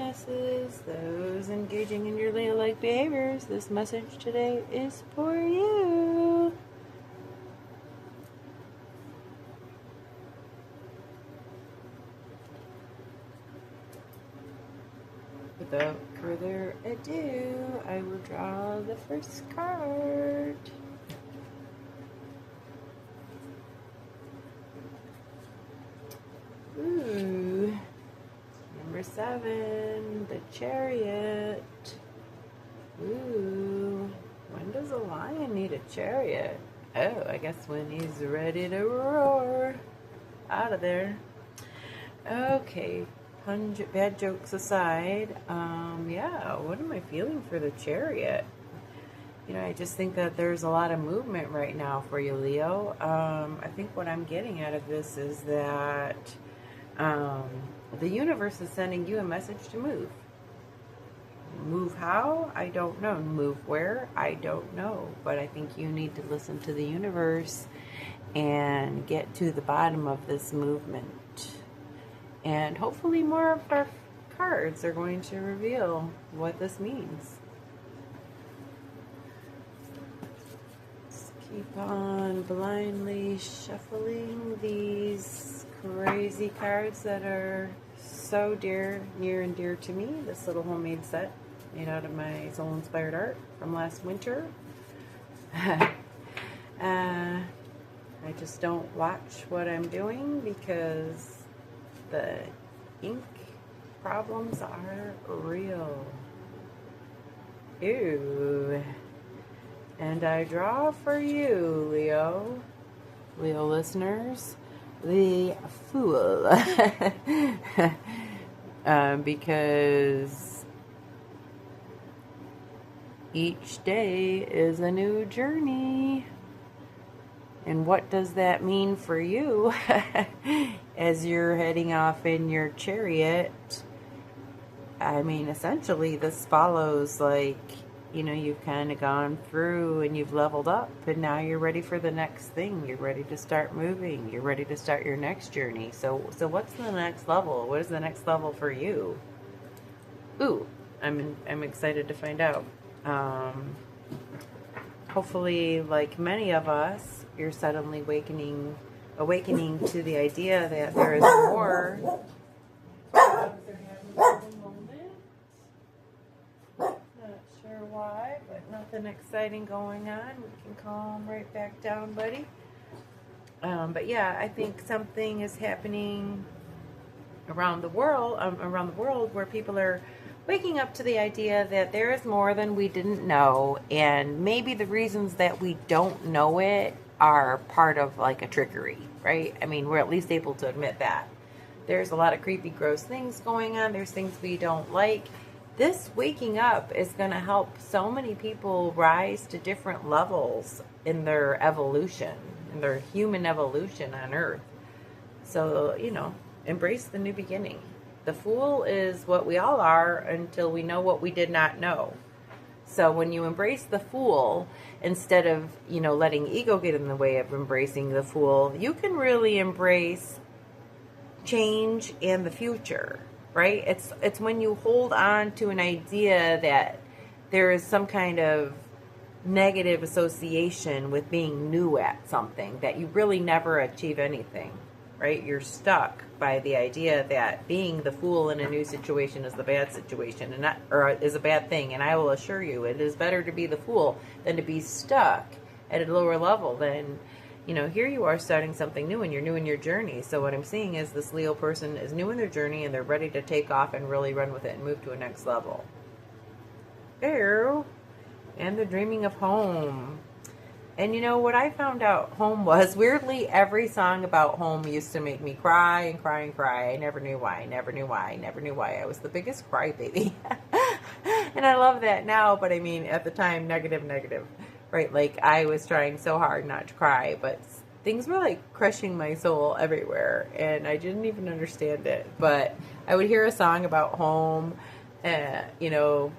Lionesses, those engaging in your Leo-like behaviors, this message today is for you. Without further ado, I will draw the first card. Ooh. Number 7, the Chariot. Ooh. When does a lion need a chariot? Oh, I guess when he's ready to roar. Out of there. Okay. Bad jokes aside, yeah, what am I feeling for the Chariot? You know, I just think that there's a lot of movement right now for you, Leo. I think what I'm getting out of this is that the universe is sending you a message to move. Move how? I don't know. Move where? I don't know. But I think you need to listen to the universe and get to the bottom of this movement. And hopefully more of our cards are going to reveal what this means. Let's keep on blindly shuffling these crazy cards that are so near and dear to me. This little homemade set made out of my soul-inspired art from last winter. I just don't watch what I'm doing because the ink problems are real. Ew. And I draw for you, Leo. Leo listeners, the Fool. Because each day is a new journey. And what does that mean for you as you're heading off in your chariot? I mean, essentially, this follows like, you know, you've kind of gone through and you've leveled up, and now you're ready for the next thing. You're ready to start moving. You're ready to start your next journey. So what's the next level? What is the next level for you? Ooh, I'm excited to find out. Hopefully, like many of us, you're suddenly awakening to the idea that there is more. Not sure why, but nothing exciting going on. We can calm right back down, buddy. But yeah, I think something is happening around the world where people are waking up to the idea that there is more than we didn't know, and maybe the reasons that we don't know it are part of like a trickery, right? I mean, we're at least able to admit that. There's a lot of creepy, gross things going on. There's things we don't like. This waking up is going to help so many people rise to different levels in their evolution, in their human evolution on Earth. So, you know, embrace the new beginning. The Fool is what we all are until we know what we did not know. So when you embrace the Fool, instead of, you know, letting ego get in the way of embracing the Fool, you can really embrace change and the future, right? It's when you hold on to an idea that there is some kind of negative association with being new at something, that you really never achieve anything, right? You're stuck by the idea that being the Fool in a new situation is the bad situation, and is a bad thing. And I will assure you, it is better to be the Fool than to be stuck at a lower level. Than, you know, here you are starting something new, and you're new in your journey. So what I'm seeing is this Leo person is new in their journey, and they're ready to take off and really run with it and move to a next level. Ew. And they're dreaming of home. And you know what I found out home was, weirdly, every song about home used to make me cry and cry and cry. I never knew why. I was the biggest crybaby. And I love that now, but I mean, at the time, negative, right? Like, I was trying so hard not to cry, but things were like crushing my soul everywhere, and I didn't even understand it. But I would hear a song about home, you know,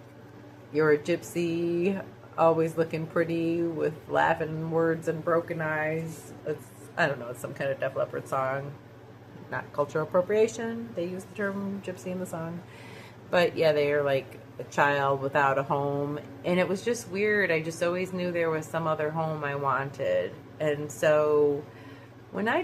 you're a gypsy, always looking pretty with laughing words and broken eyes. I don't know, it's some kind of Def Leppard song. Not cultural appropriation. They use the term gypsy in the song. But yeah, they are like a child without a home. And it was just weird. I just always knew there was some other home I wanted. And so when I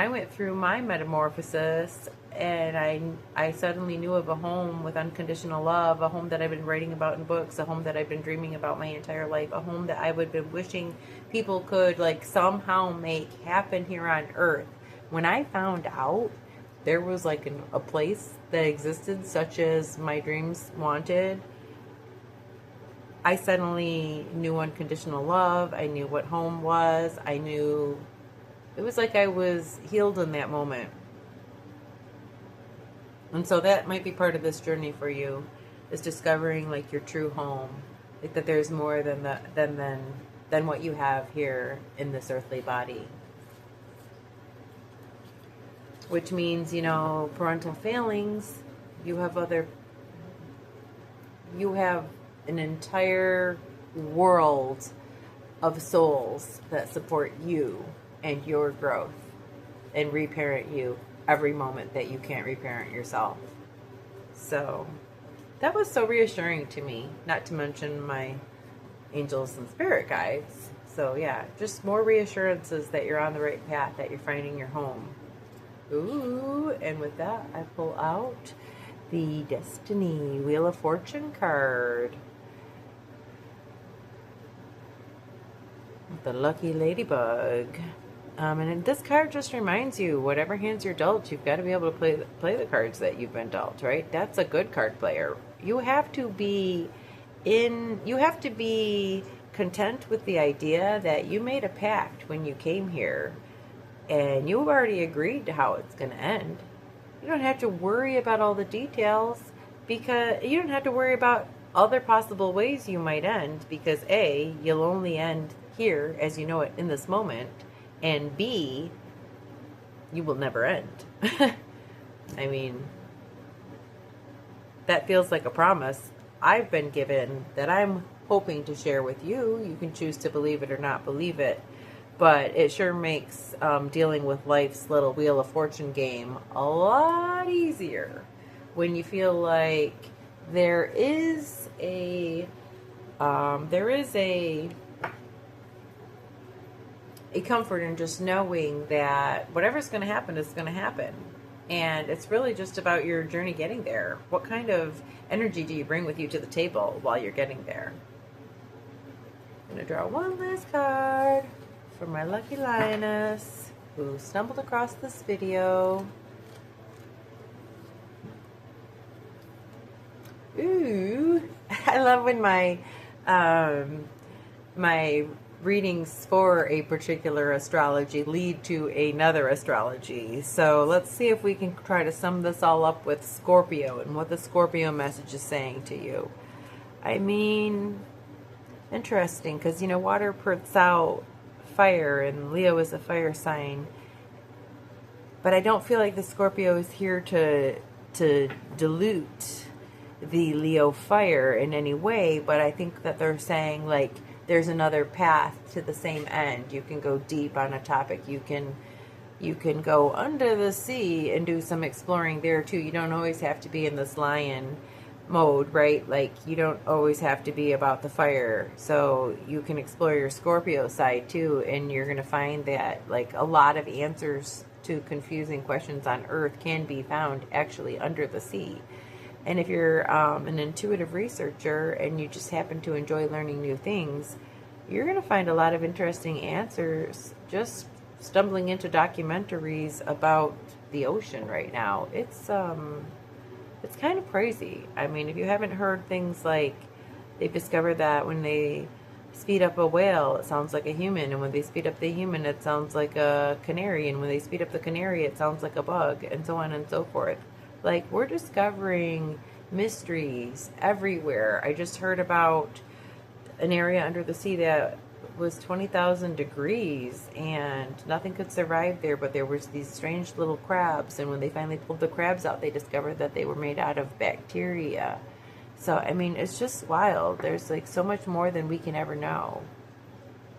went through my metamorphosis and I suddenly knew of a home with unconditional love, a home that I've been writing about in books, a home that I've been dreaming about my entire life, a home that I would have been wishing people could like somehow make happen here on earth. When I found out there was like a place that existed such as my dreams wanted, I suddenly knew unconditional love. I knew what home was. I knew it was like I was healed in that moment. And so that might be part of this journey for you, is discovering like your true home, like that there's more than what you have here in this earthly body. Which means, you know, parental failings, you have an entire world of souls that support you and your growth and reparent you every moment that you can't reparent yourself. So that was so reassuring to me, not to mention my angels and spirit guides. So yeah, just more reassurances that you're on the right path, that you're finding your home. Ooh, and with that, I pull out the Destiny Wheel of Fortune card. The Lucky Ladybug. And this card just reminds you, whatever hands you're dealt, you've got to be able to play the cards that you've been dealt, right? That's a good card player. You have to be content with the idea that you made a pact when you came here, and you've already agreed to how it's going to end. You don't have to worry about all the details, because you don't have to worry about other possible ways you might end, because A, you'll only end here as you know it in this moment, and B, you will never end. I mean, that feels like a promise I've been given that I'm hoping to share with you. You can choose to believe it or not believe it, but it sure makes dealing with life's little Wheel of Fortune game a lot easier when you feel like there is a comfort in just knowing that whatever's going to happen is going to happen. And it's really just about your journey getting there. What kind of energy do you bring with you to the table while you're getting there? I'm going to draw one last card for my lucky lioness who stumbled across this video. Ooh, I love when my readings for a particular astrology lead to another astrology. So let's see if we can try to sum this all up with Scorpio and what the Scorpio message is saying to you. I mean, interesting, because, you know, water puts out fire, and Leo is a fire sign. But I don't feel like the Scorpio is here to dilute the Leo fire in any way, but I think that they're saying, like, there's another path to the same end. You can go deep on a topic. You can go under the sea and do some exploring there too. You don't always have to be in this lion mode, right? Like, you don't always have to be about the fire. So you can explore your Scorpio side too, and you're going to find that, like, a lot of answers to confusing questions on Earth can be found actually under the sea. And if you're an intuitive researcher and you just happen to enjoy learning new things, you're going to find a lot of interesting answers just stumbling into documentaries about the ocean right now. It's kind of crazy. I mean, if you haven't heard things like, they've discovered that when they speed up a whale, it sounds like a human, and when they speed up the human, it sounds like a canary, and when they speed up the canary, it sounds like a bug, and so on and so forth. Like, we're discovering mysteries everywhere. I just heard about an area under the sea that was 20,000 degrees and nothing could survive there, but there was these strange little crabs, and when they finally pulled the crabs out, they discovered that they were made out of bacteria. So, I mean, it's just wild. There's, like, so much more than we can ever know.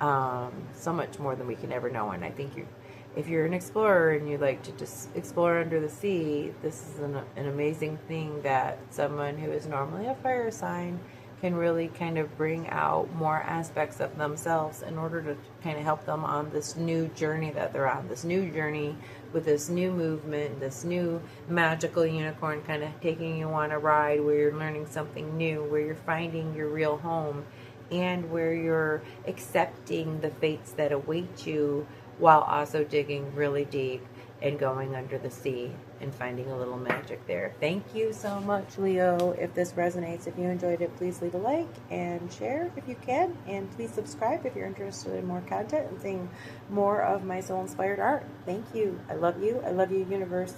So much more than we can ever know, and I think if you're an explorer and you like to just explore under the sea, this is an amazing thing that someone who is normally a fire sign can really kind of bring out more aspects of themselves in order to kind of help them on this new journey that they're on, this new journey with this new movement, this new magical unicorn kind of taking you on a ride where you're learning something new, where you're finding your real home, and where you're accepting the fates that await you while also digging really deep and going under the sea and finding a little magic there. Thank you so much, Leo. If this resonates, if you enjoyed it, please leave a like and share if you can. And please subscribe if you're interested in more content and seeing more of my soul-inspired art. Thank you. I love you. I love you, universe.